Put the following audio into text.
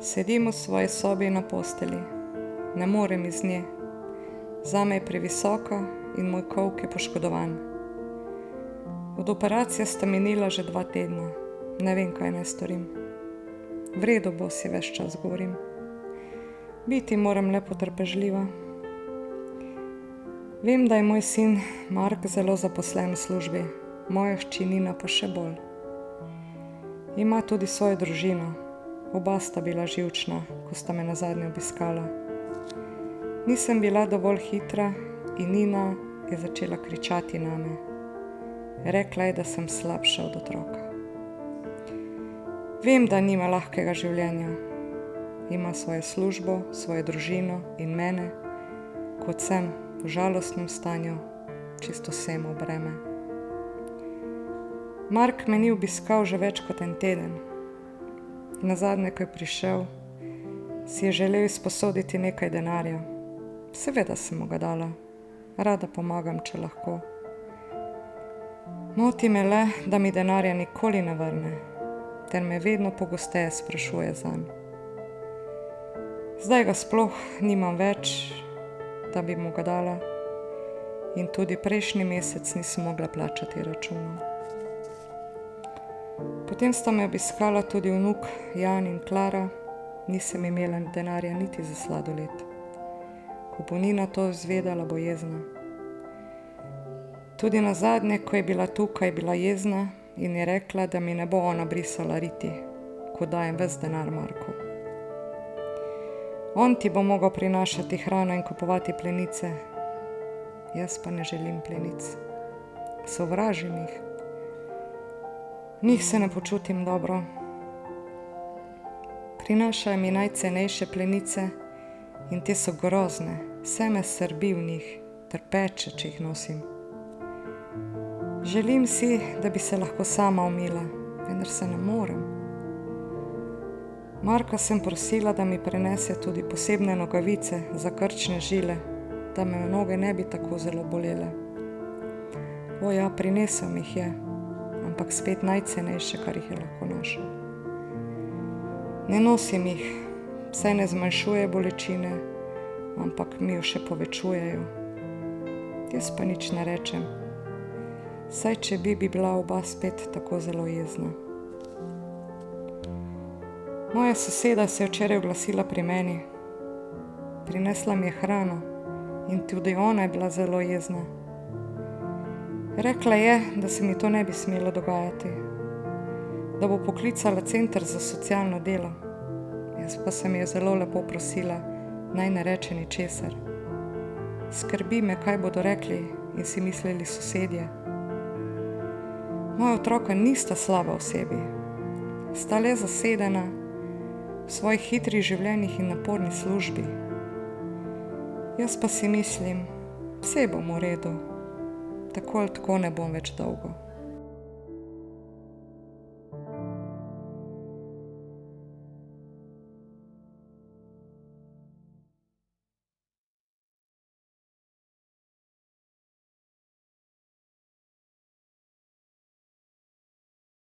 Sedim v svoji sobi na posteli. Ne morem iz nje. Zame je previsoka in moj kolk je poškodovan. Od operacije sta minila že 2 tedna. Ne vem, kaj naj storim. V redu bo, si ves čas govorim. Biti moram le potrpežljiva. Vem, da je moj sin Mark zelo zaposlen v službi, moja hči Nina pa še bolj. Ima tudi svojo družino. Oba sta bila živčna, ko sta me nazadnje obiskala. Nisem bila dovolj hitra in Nina je začela kričati name. Rekla je, da sem slabša od otroka. Vem, da nima lahkega življenja. Ima svojo službo, svojo družino in mene, kot sem, v žalostnem stanju, čisto samo breme. Mark me ni obiskal že več kot 1 teden. Nazadnje, ko je prišel, si je želel izposoditi nekaj denarja. Seveda sem mu ga dala. Rada pomagam, če lahko. Moti me le, da mi denarja nikoli ne vrne, ter me vedno pogosteje sprašuje zanj. Zdaj ga sploh nimam več, da bi mu ga dala, in tudi prejšnji mesec nisem mogla plačati računov. Potem sta me obiskala tudi vnuk Jan in Klara, nisem imela denarja niti za sladoled. Ko bo Nina to izvedela, bo jezna. Tudi nazadnje, ko je bila tukaj, je bila jezna in je rekla, da mi ne bo ona brisala riti, ko dajem ves denar Marku. On ti bo mogel prinašati hrano in kupovati plenice. Jaz pa ne želim plenic. Sovražim jih. Njih se ne počutim dobro. Prinašajo mi najcenejše plenice in te so grozne. Vse me srbi v njih, trpeče, če jih nosim. Želim si, da bi se lahko sama umila, vendar se ne morem. Marka sem prosila, da mi prinese tudi posebne nogavice za krčne žile, da me noge ne bi tako zelo bolele. O ja, prinesel mi jih je, ampak spet najcenejše, kar jih je lahko našel. Ne nosim jih, saj ne zmanjšuje bolečine, ampak mi jo še povečujejo. Jaz pa nič ne rečem, saj če bi bila oba spet tako zelo jezna. Moja soseda se je včeraj oglasila pri meni. Prinesla mi je hrano in tudi ona je bila zelo jezna. Rekla je, da se mi to ne bi smelo dogajati, da bo poklicala center za socialno delo. Jaz pa sem jo zelo lepo prosila, naj ne reče ničesar. Skrbi me, kaj bodo rekli in si mislili sosedje. Moja otroka nista slaba osebi, sta le zasedena v svojih hitrih življenjih in naporni službi. Jaz pa si mislim, vse bom v redu. Tako ali tako ne bom več dolgo.